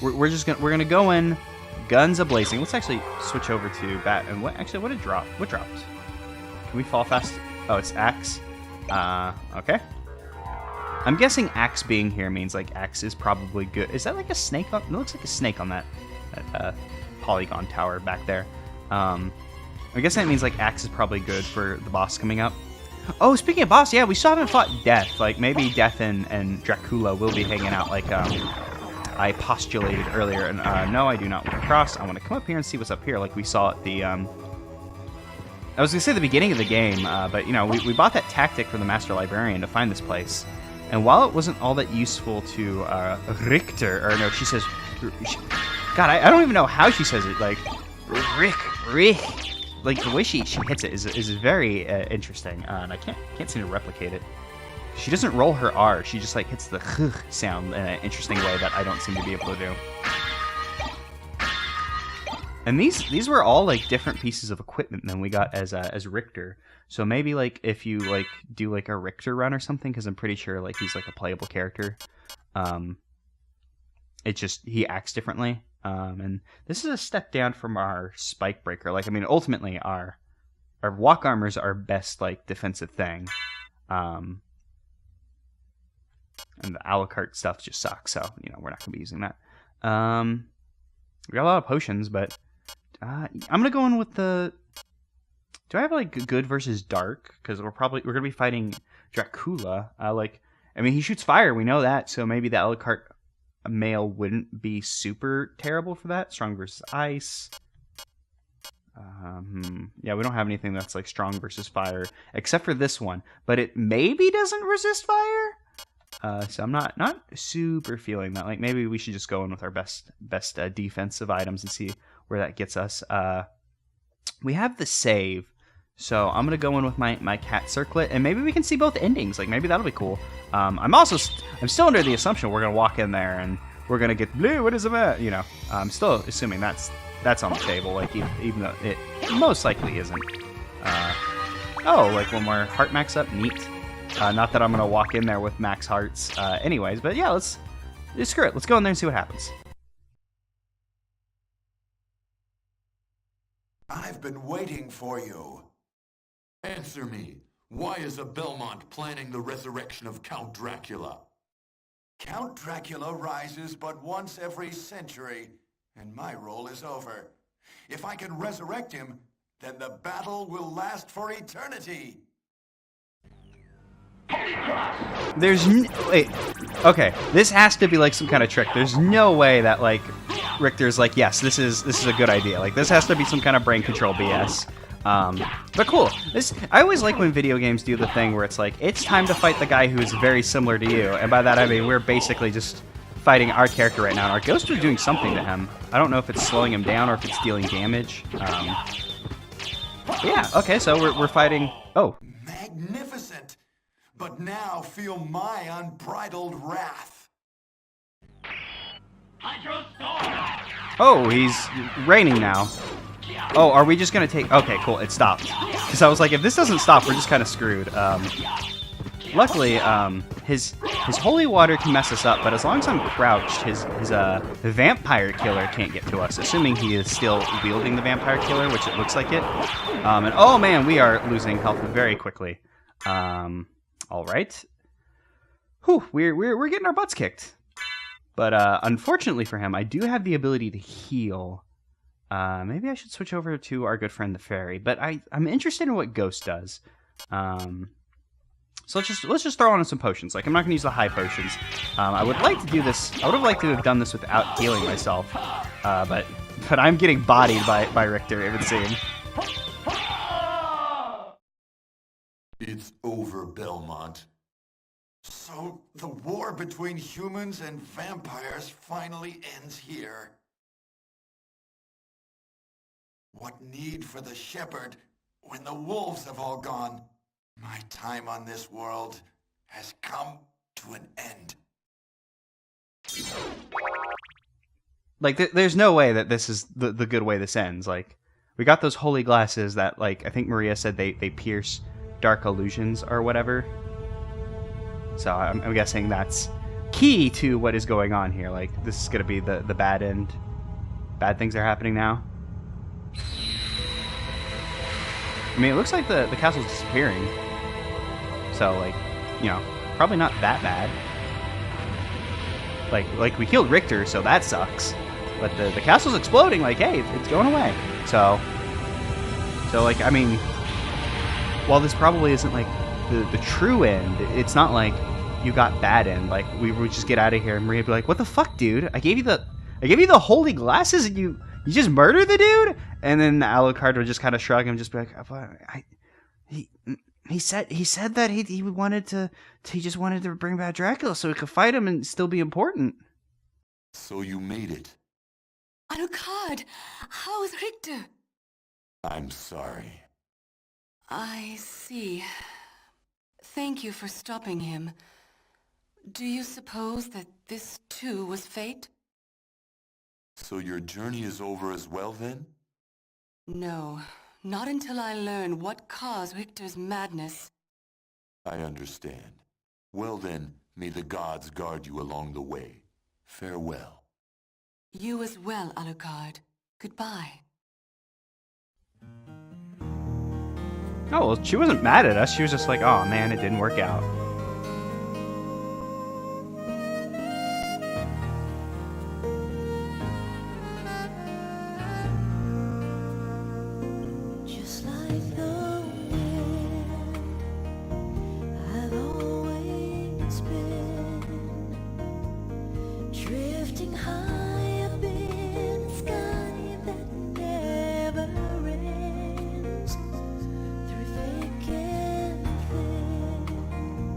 we're gonna go in, guns a-blazing. Let's actually switch over to bat. And what did drop? What dropped? Can we fall fast? Oh, it's axe. Okay. I'm guessing axe being here means like axe is probably good. Is that like a snake? It looks like a snake on that polygon tower back there. I guess that means like axe is probably good for the boss coming up. Oh, speaking of boss, yeah, we still haven't fought Death. Like maybe Death and Dracula will be hanging out like I postulated earlier. And no, I do not want to cross. I want to come up here and see what's up here, like we saw at the I was gonna say the beginning of the game, but you know, we bought that tactic for the Master Librarian to find this place. And while it wasn't all that useful to Richter, or no, she says, God, I don't even know how she says it. Like Rick, like the way she hits it is very interesting, and I can't seem to replicate it. She doesn't roll her R; she just like hits the sound in an interesting way that I don't seem to be able to do. And these were all like different pieces of equipment than we got as Richter. So maybe like if you like do like a Richter run or something, because I'm pretty sure like he's like a playable character. It just he acts differently. And this is a step down from our spike breaker. Like I mean, ultimately our walk armor is our best like defensive thing. And the a la carte stuff just sucks. So you know we're not gonna be using that. We got a lot of potions, but I'm gonna go in with the. Do I have like good versus dark? Because we're gonna be fighting Dracula. I mean, he shoots fire. We know that. So maybe the Alucard male wouldn't be super terrible for that. Strong versus ice. Yeah, we don't have anything that's like strong versus fire except for this one. But it maybe doesn't resist fire. So I'm not super feeling that. Like maybe we should just go in with our best defensive items and see where that gets us. We have the save. So I'm gonna go in with my cat circlet, and maybe we can see both endings. Like maybe that'll be cool. I'm still under the assumption we're gonna walk in there and we're gonna get blue. What is it about? You know, I'm still assuming that's on the table. Like even though it most likely isn't. Oh, like when we're heart max up, neat. Not that I'm gonna walk in there with max hearts. Anyways, but yeah, let's screw it. Let's go in there and see what happens. I've been waiting for you. Answer me. Why is a Belmont planning the resurrection of Count Dracula? Count Dracula rises but once every century, and my role is over. If I can resurrect him, then the battle will last for eternity. Wait. Okay, this has to be like some kind of trick. There's no way that like Richter's like, yes, this is a good idea. Like this has to be some kind of brain control BS. But cool. I always like when video games do the thing where it's like, it's time to fight the guy who is very similar to you. And by that I mean we're basically just fighting our character right now. And our ghost is doing something to him. I don't know if it's slowing him down or if it's dealing damage. Yeah, okay, so we're fighting... Oh. Magnificent! But now feel my unbridled wrath. Oh, he's raining now. Oh, are we just gonna take... Okay, cool, it stopped. Because I was like, if this doesn't stop, we're just kind of screwed. Luckily, his holy water can mess us up, but as long as I'm crouched, his vampire killer can't get to us, assuming he is still wielding the vampire killer, which it looks like it. And oh man, we are losing health very quickly. All right. Whew, we're getting our butts kicked. But unfortunately for him, I do have the ability to heal. Maybe I should switch over to our good friend the fairy, but I'm interested in what Ghost does. So let's just throw on some potions. Like I'm not gonna use the high potions. I would like to do this. I would have liked to have done this without healing myself. But I'm getting bodied by Richter, it would seem. It's over, Belmont. So the war between humans and vampires finally ends here. What need for the shepherd when the wolves have all gone? My time on this world has come to an end. Like, there's no way that this is the good way this ends. Like, we got those holy glasses that, like, I think Maria said they pierce dark illusions or whatever. So I'm guessing that's key to what is going on here. Like, this is gonna be the bad end. Bad things are happening now. I mean, it looks like the castle's disappearing. So, like, you know, probably not that bad. Like we killed Richter, so that sucks. But the castle's exploding, like, hey, it's going away. So like, I mean, while this probably isn't, like, the true end, it's not like you got bad end. Like, we would just get out of here and Maria'd be like, what the fuck, dude? I gave you the holy glasses and you just murdered the dude? And then Alucard would just kind of shrug and just be like, he said that he just wanted to bring back Dracula so he could fight him and still be important. So you made it. Alucard, how is Richter? I'm sorry. I see. Thank you for stopping him. Do you suppose that this too was fate? So your journey is over as well then? No, not until I learn what caused Richter's madness. I understand. Well then, may the gods guard you along the way. Farewell. You as well, Alucard. Goodbye. Oh, well, she wasn't mad at us. She was just like, oh man, it didn't work out. Just like the wind, I've always been drifting high up in the sky that never ends, through thick and thin.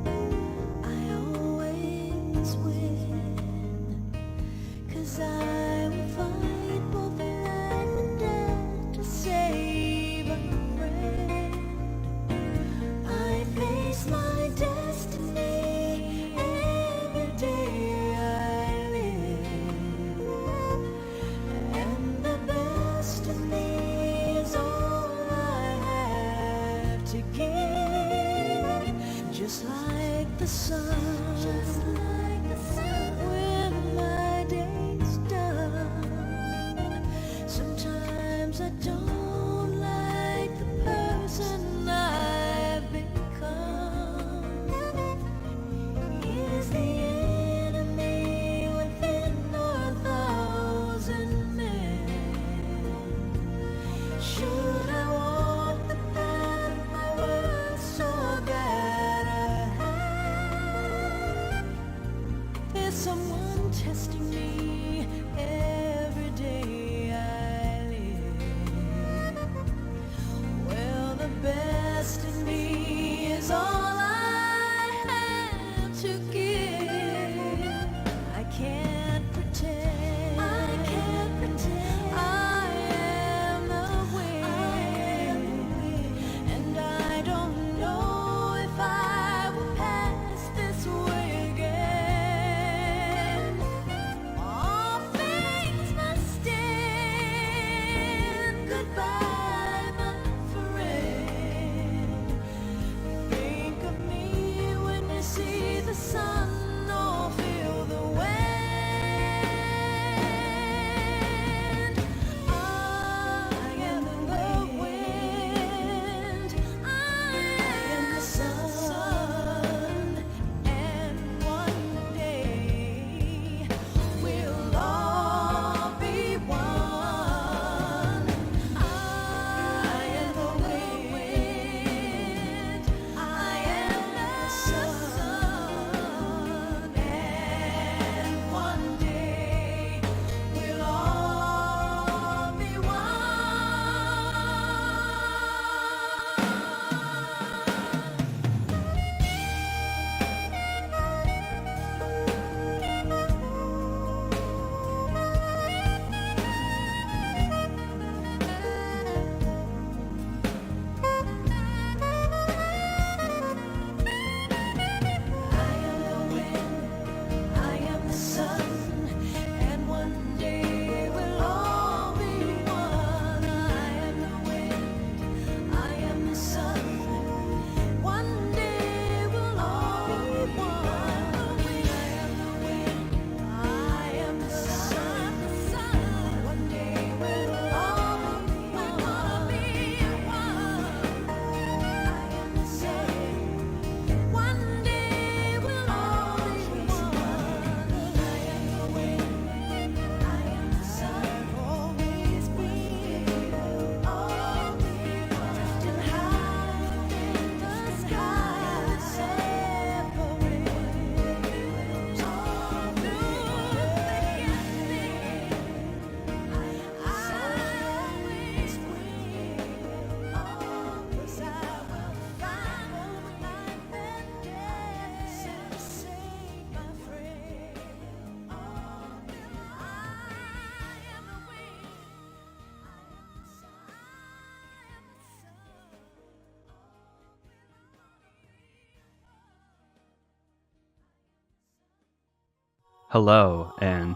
hello, and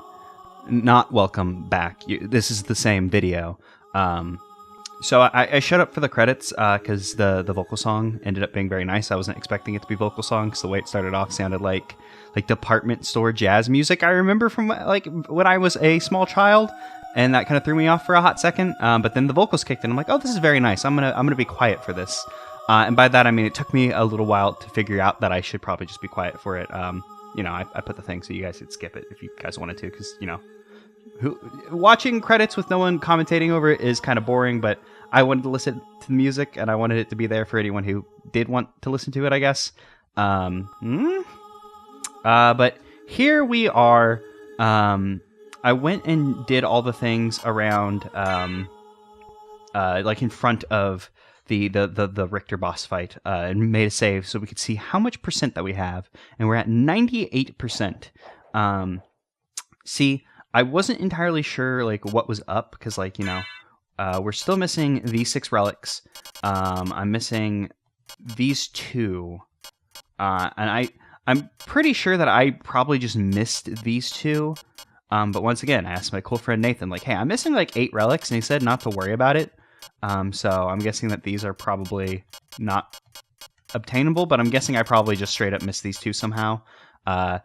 not welcome back. This is the same video. So I showed up for the credits because the vocal song ended up being very nice. I wasn't expecting it to be vocal song because the way it started off sounded like department store jazz music I remember from like when I was a small child, and that kind of threw me off for a hot second. But then the vocals kicked in. I'm like, oh, this is very nice. I'm gonna be quiet for this. And by that I mean it took me a little while to figure out that I should probably just be quiet for it. I put the thing so you guys could skip it if you guys wanted to, because watching credits with no one commentating over it is kind of boring, but I wanted to listen to the music, and I wanted it to be there for anyone who did want to listen to it, I guess. But here we are. I went and did all the things around, like in front of the Richter boss fight, and made a save so we could see how much percent that we have, and we're at 98%. See, I wasn't entirely sure like what was up because we're still missing these 6 relics. I'm missing these 2, and I'm pretty sure that I probably just missed these 2. But once again, I asked my cool friend Nathan, like, hey, I'm missing like 8 relics, and he said not to worry about it. So I'm guessing that these are probably not obtainable, but I'm guessing I probably just straight up missed these 2 somehow. I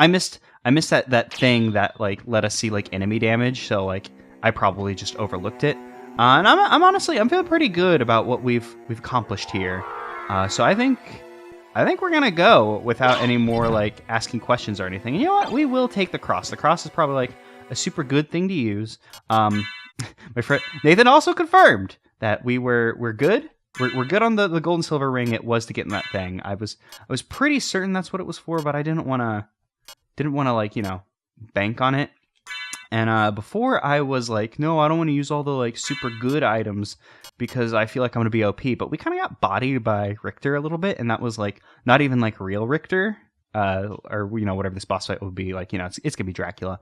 missed that thing that like let us see like enemy damage, so like I probably just overlooked it. And I'm honestly feeling pretty good about what we've accomplished here. So I think we're gonna go without any more like asking questions or anything. And you know what? We will take the cross. The cross is probably like a super good thing to use. My friend Nathan also confirmed that we're good. We're good on the gold and silver ring. It was to get in that thing. I was pretty certain that's what it was for, but I didn't want to like bank on it. And before I was like, no, I don't want to use all the like super good items because I feel like I'm gonna be OP. But we kind of got bodied by Richter a little bit, and that was like not even like real Richter, or whatever this boss fight would be like. It's gonna be Dracula.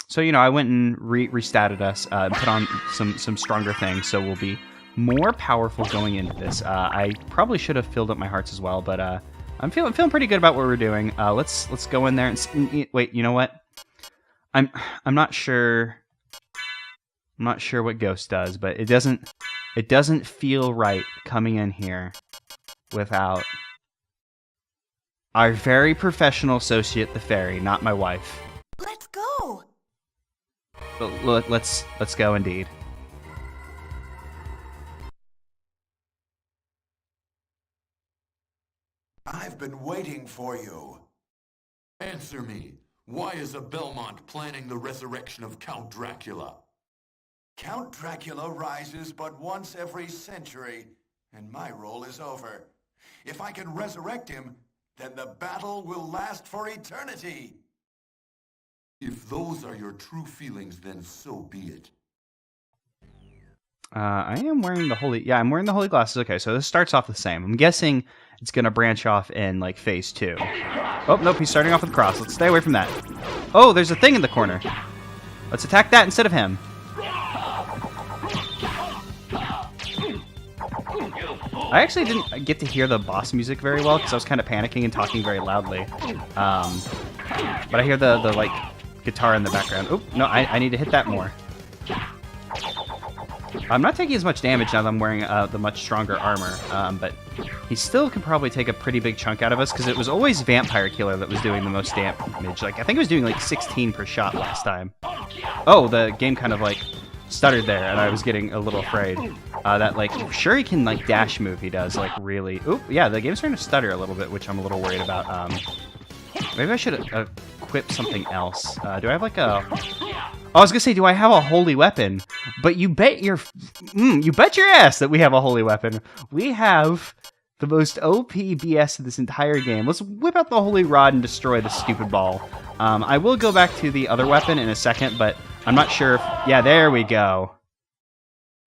So I went and restatted us, put on some stronger things, so we'll be more powerful going into this. I probably should have filled up my hearts as well, but I'm feeling pretty good about what we're doing. Let's go in there and wait. You know what? I'm not sure. I'm not sure what Ghost does, but it doesn't feel right coming in here without our very professional associate, the fairy, not my wife. Let's go. But let's go indeed. I've been waiting for you. Answer me. Why is a Belmont planning the resurrection of Count Dracula? Count Dracula rises but once every century, and my role is over. If I can resurrect him, then the battle will last for eternity. If those are your true feelings, then so be it. I am wearing the holy... Yeah, I'm wearing the holy glasses. Okay, so this starts off the same. I'm guessing it's going to branch off in, like, phase 2. Oh, nope, he's starting off with cross. Let's stay away from that. Oh, there's a thing in the corner. Let's attack that instead of him. I actually didn't get to hear the boss music very well because I was kind of panicking and talking very loudly. But I hear the like, guitar in the background. Oh, no, I need to hit that more. I'm not taking as much damage now that I'm wearing the much stronger armor, but he still can probably take a pretty big chunk out of us because it was always Vampire Killer that was doing the most damage. Like, I think it was doing like 16 per shot last time. Oh, the game kind of like stuttered there, and I was getting a little afraid. That like Shuriken like dash move he does like really. Oop, yeah, the game's starting to stutter a little bit, which I'm a little worried about. Maybe I should equip something else. Do I have like a? Oh, I was gonna say, do I have a holy weapon? But you bet your ass that we have a holy weapon. We have the most OP BS of this entire game. Let's whip out the holy rod and destroy this stupid ball. I will go back to the other weapon in a second, but I'm not sure if... Yeah, there we go.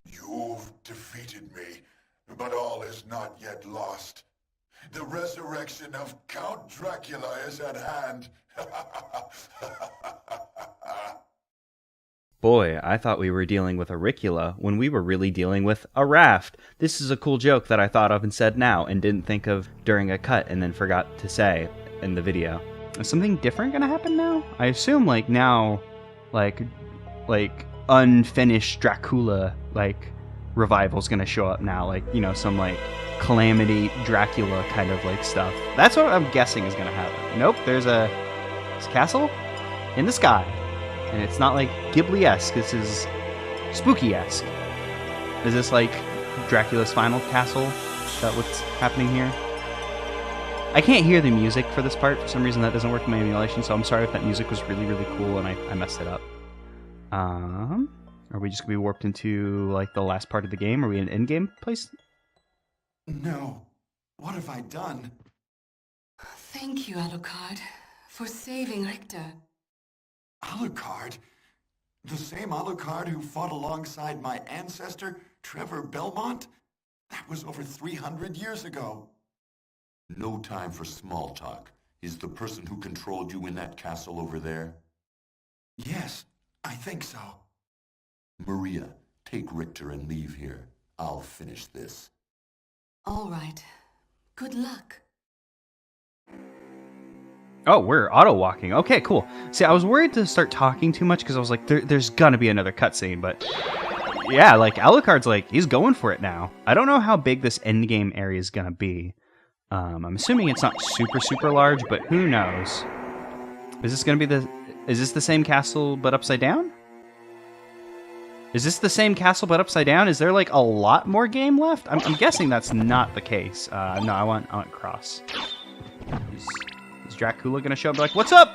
You've defeated me, but all is not yet lost. The resurrection of Count Dracula is at hand. Boy, I thought we were dealing with Auricula when we were really dealing with a raft. This is a cool joke that I thought of and said now and didn't think of during a cut and then forgot to say in the video. Is something different gonna happen now? I assume like now, like unfinished Dracula like revival's gonna show up now. Like, you know, some like Calamity Dracula kind of like stuff. That's what I'm guessing is gonna happen. Nope, there's a castle in the sky, and it's not like Ghibli-esque. This is spooky-esque. Is this like Dracula's final castle? Is that what's happening here? I can't hear the music for this part. For some reason that doesn't work in my emulation, so I'm sorry if that music was really, really cool and I messed it up. Are we just gonna be warped into like the last part of the game? Are we in an end-game place? No. What have I done? Thank you, Alucard, for saving Richter. Alucard? The same Alucard who fought alongside my ancestor, Trevor Belmont? That was over 300 years ago. No time for small talk. Is the person who controlled you in that castle over there? Yes, I think so. Maria, take Richter and leave here. I'll finish this. All right. Good luck. Oh, we're auto-walking. Okay, cool. See, I was worried to start talking too much because I was like, there's gonna be another cutscene, but yeah, like, Alucard's like, he's going for it now. I don't know how big this endgame area is gonna be. I'm assuming it's not super, super large, but who knows? Is this gonna be is this the same castle but upside down? Is this the same castle but upside down? Is there like a lot more game left? I'm guessing that's not the case. No, I want Cross. Is Dracula gonna show up like, what's up?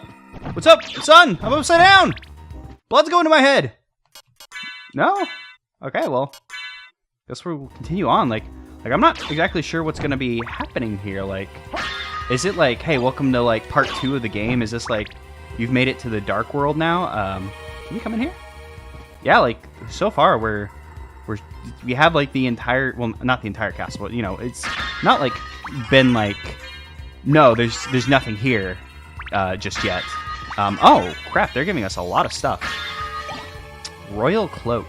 What's up, son? I'm upside down! Blood's going to my head! No? Okay, well, guess we'll continue on. Like I'm not exactly sure what's gonna be happening here. Like, is it like, hey, welcome to like part 2 of the game? Is this like, you've made it to the dark world now? Can you come in here? Yeah, like, so far we have like the entire, well, not the entire castle, but you know, it's not like been like, no, there's nothing here just yet. Oh crap, they're giving us a lot of stuff. Royal cloak.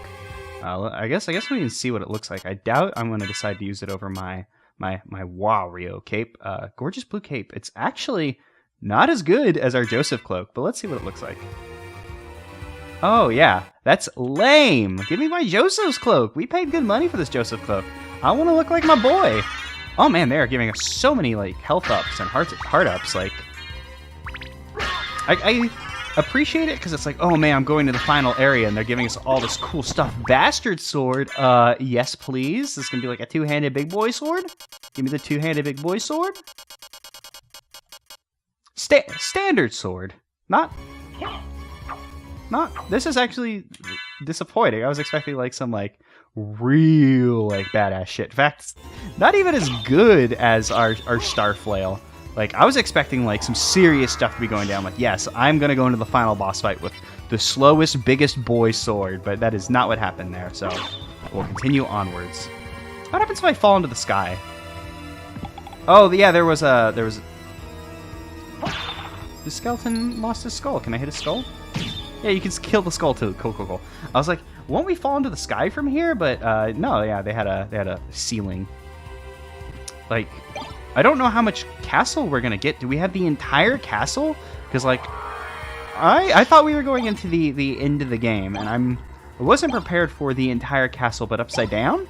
I guess we can see what it looks like. I doubt I'm going to decide to use it over my Wario cape. Gorgeous blue cape. It's actually not as good as our Joseph cloak, but let's see what it looks like. Oh yeah, that's lame. Give me my Joseph's cloak. We paid good money for this Joseph cloak. I want to look like my boy. Oh man, they are giving us so many like health ups and heart ups. Like, I appreciate it because it's like, oh man, I'm going to the final area and they're giving us all this cool stuff. Bastard sword. Yes please. This is gonna be like a two-handed big boy sword. Give me the two-handed big boy sword. Standard sword. Not. This is actually disappointing. I was expecting like some like real like badass shit. In fact, not even as good as our star flail. Like, I was expecting like some serious stuff to be going down. Like, yes, I'm gonna go into the final boss fight with the slowest, biggest boy sword, but that is not what happened there. So we'll continue onwards. What happens if I fall into the sky? Oh yeah, there was the skeleton lost his skull. Can I hit his skull? Yeah, you can kill the skull too. Cool. I was like, won't we fall into the sky from here? But no, yeah, they had a ceiling. Like, I don't know how much castle we're gonna get. Do we have the entire castle? Because like, I thought we were going into the end of the game, and I wasn't prepared for the entire castle, but upside down.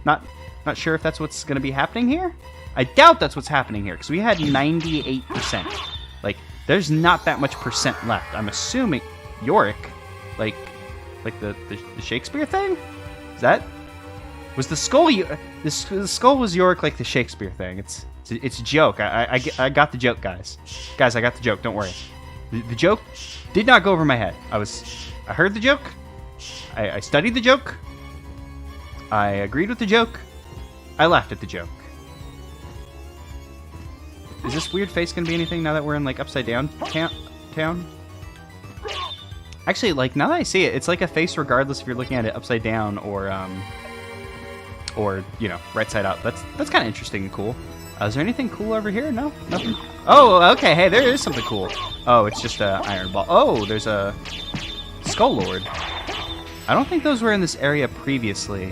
Not sure if that's what's gonna be happening here. I doubt that's what's happening here because we had 98%. Like, there's not that much percent left. I'm assuming Yorick, like the Shakespeare thing? Is that? Was the skull? The skull was Yorick like the Shakespeare thing. It's a joke. I got the joke, guys. Guys, I got the joke. Don't worry. The joke did not go over my head. I heard the joke. I studied the joke. I agreed with the joke. I laughed at the joke. Is this weird face gonna be anything now that we're in like upside down town? Actually, like, now that I see it, it's like a face regardless if you're looking at it upside down or you know, right side up. That's kind of interesting and cool. Is there anything cool over here? No, nothing. Oh, okay. Hey, there is something cool. Oh, it's just a iron ball. Oh, there's a Skull Lord. I don't think those were in this area previously,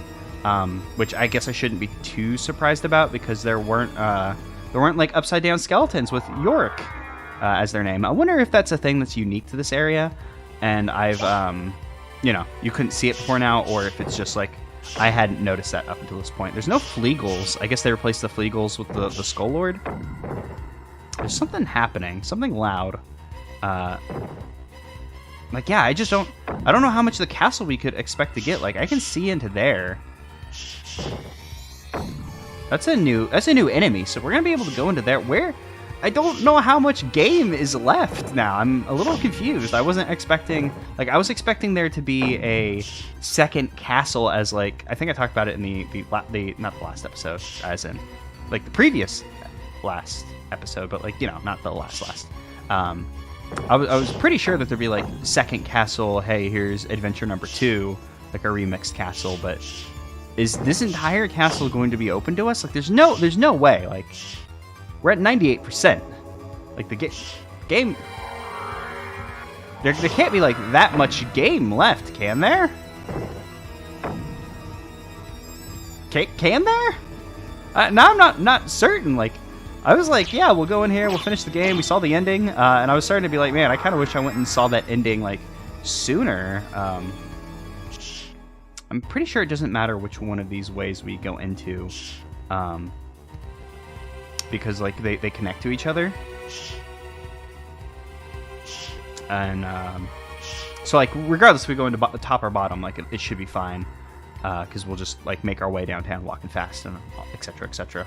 which I guess I shouldn't be too surprised about because there weren't like upside down skeletons with Yorick. as their name. I wonder if that's a thing that's unique to this area, and I've, you know, you couldn't see it before now, or if it's just like I hadn't noticed that up until this point. There's no Fleagles. I guess they replaced the Fleagles with the Skull Lord. There's something happening, something loud. Like, yeah, I don't know how much of the castle we could expect to get. Like, I can see into there. That's a new enemy, so we're gonna be able to go into there. Where? I don't know how much game is left now. I'm a little confused. I wasn't expecting, like, I was expecting there to be a second castle as, like, I think I talked about it in the not the last episode, as in, like, the previous last episode, but, like, you know, not the last. I was pretty sure that there'd be, like, second castle, hey, here's adventure number 2, like a remixed castle, but is this entire castle going to be open to us? Like, there's no way, like, we're at 98%. Like, the game... There can't be, like, that much game left, can there? Can there? Now I'm not certain, like... I was like, yeah, we'll go in here, we'll finish the game, we saw the ending, and I was starting to be like, man, I kind of wish I went and saw that ending, like, sooner. I'm pretty sure it doesn't matter which one of these ways we go into, because, like, they connect to each other. And, so, like, regardless if we go into top or bottom, like, it should be fine, because we'll just, like, make our way downtown walking fast, and etc., etc.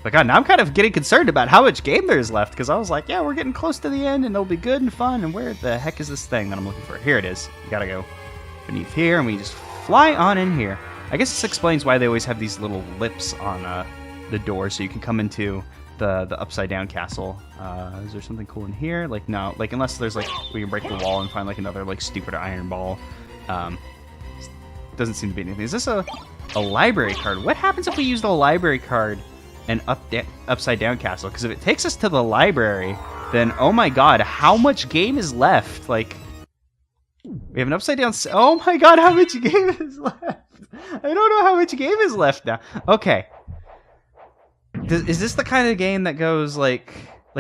But God, now I'm kind of getting concerned about how much game there is left, because I was like, yeah, we're getting close to the end, and it'll be good and fun, and where the heck is this thing that I'm looking for? Here it is. You gotta go beneath here, and we just fly on in here. I guess this explains why they always have these little lips on the door, so you can come into the upside-down castle. Is there something cool in here? Like, no. Like, unless there's, like, we can break the wall and find, like, another, like, stupid iron ball. Doesn't seem to be anything. Is this a library card? What happens if we use the library card and upside down castle? Because if it takes us to the library, then oh my god, how much game is left? Like, we have an upside down. Oh my god, how much game is left? I don't know how much game is left now. Okay, is this the kind of game that goes like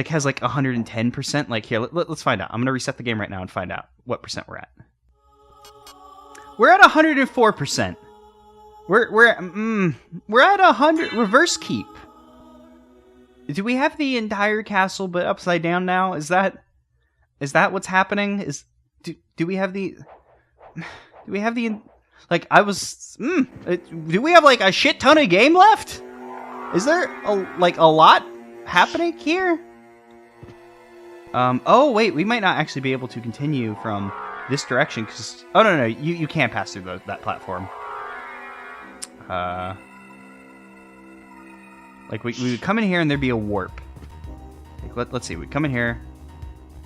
has like 110%? Like, here, let's find out. I'm gonna reset the game right now and find out what percent we're at. We're at 104%. We're at 100. Reverse keep. Do we have the entire castle but upside down now? Is that what's happening? Do we have the like I was do we have like a shit ton of game left? Is there a lot happening here? Oh wait, we might not actually be able to continue from this direction because no, you can't pass through that platform. Like we would come in here and there'd be a warp. Like, let's see, we come in here.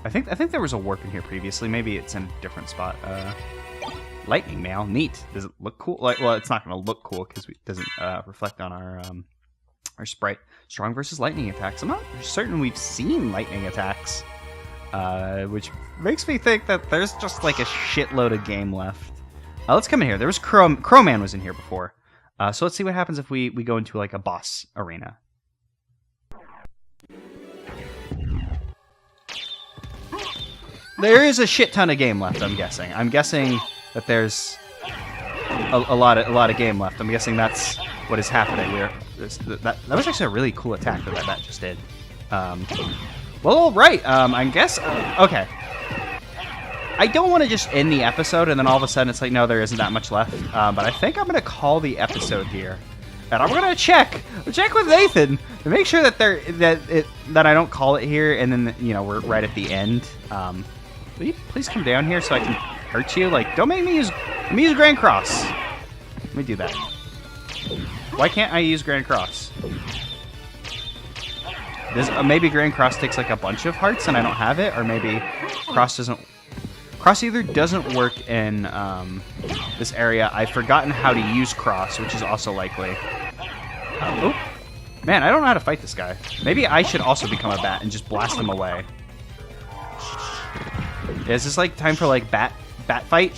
I think there was a warp in here previously. Maybe it's in a different spot. Lightning mail, neat. Does it look cool? Like, well, it's not going to look cool because it doesn't reflect on our sprite. Strong versus lightning attacks. I'm not certain we've seen lightning attacks, which makes me think that there's just like a shitload of game left. Let's come in here. There was Crowman was in here before. So let's see what happens if we go into like a boss arena. There is a shit ton of game left, I'm guessing. I'm guessing that there's a lot of game left. I'm guessing that's what is happening. That was actually a really cool attack that just did. Well, all right. I guess okay. I don't want to just end the episode and then all of a sudden it's like, no, there isn't that much left. But I think I'm going to call the episode here. And I'm going to check with Nathan to make sure that that I don't call it here and then, you know, we're right at the end. Will you please come down here so I can hurt you? Like, don't make me use Grand Cross. Let me do that. Why can't I use Grand Cross? Maybe Grand Cross takes like a bunch of hearts and I don't have it, or maybe Cross either doesn't work in this area. I've forgotten how to use Cross, which is also likely. Oh, man, I don't know how to fight this guy. Maybe I should also become a bat and just blast him away. Yeah, is this like time for like bat fight?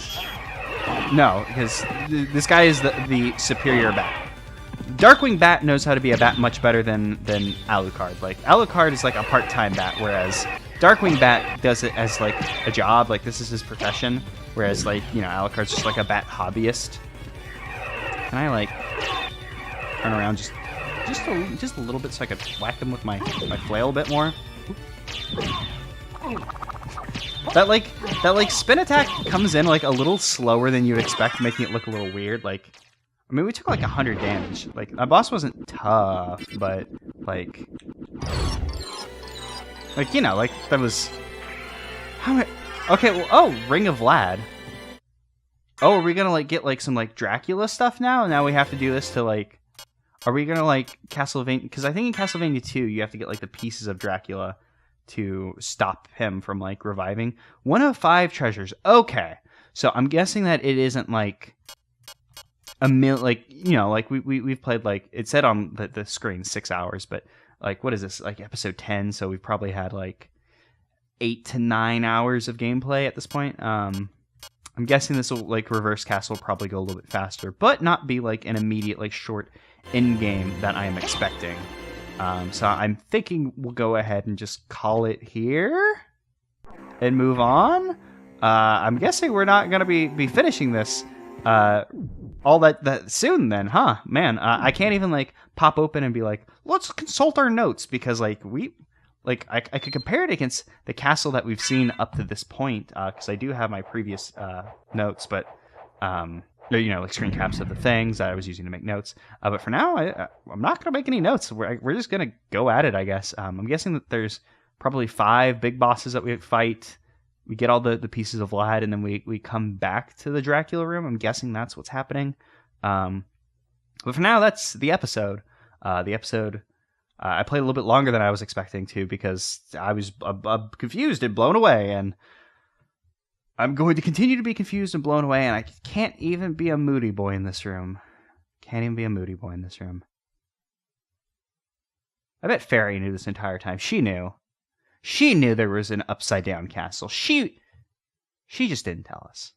No, because this guy is the superior bat. Darkwing Bat knows how to be a bat much better than Alucard. Like, Alucard is like a part-time bat, whereas Darkwing Bat does it as like a job. Like, this is his profession. Whereas, like, you know, Alucard's just like a bat hobbyist. Can I, like, turn around just a little bit so I could whack them with my flail a bit more? That spin attack comes in like a little slower than you'd expect, making it look a little weird. Like, I mean, we took like 100 damage. Like, my boss wasn't tough, but like you know, like that was how many? Okay, well, oh, Ring of Vlad. Oh, are we gonna like get like some like Dracula stuff now? And now we have to do this to like. Are we gonna like Castlevania? Because I think in Castlevania 2 you have to get like the pieces of Dracula to stop him from like reviving. 1 of 5 treasures. Okay, so I'm guessing that it isn't like like, you know, like we've played, like it said on the screen 6 hours, but like what is this, like episode 10? So we've probably had like 8 to 9 hours of gameplay at this point. I'm guessing this will like reverse castle will probably go a little bit faster, but not be like an immediate like short end game that I am expecting. So I'm thinking we'll go ahead and just call it here and move on. I'm guessing we're not going to be finishing this all that soon then, huh? Man, I can't even like pop open and be like, let's consult our notes, because like I could compare it against the castle that we've seen up to this point, because I do have my previous notes, but you know, like screen caps of the things that I was using to make notes. But for now, I'm not going to make any notes. We're just going to go at it, I guess. I'm guessing that there's probably 5 big bosses that we fight. We get all the pieces of Vlad, and then we come back to the Dracula room. I'm guessing that's what's happening. But for now, that's the episode. I played a little bit longer than I was expecting to, because I was confused and blown away, and I'm going to continue to be confused and blown away, and I can't even be a moody boy in this room. Can't even be a moody boy in this room. I bet Fairy knew this entire time. She knew. She knew there was an upside-down castle. She just didn't tell us.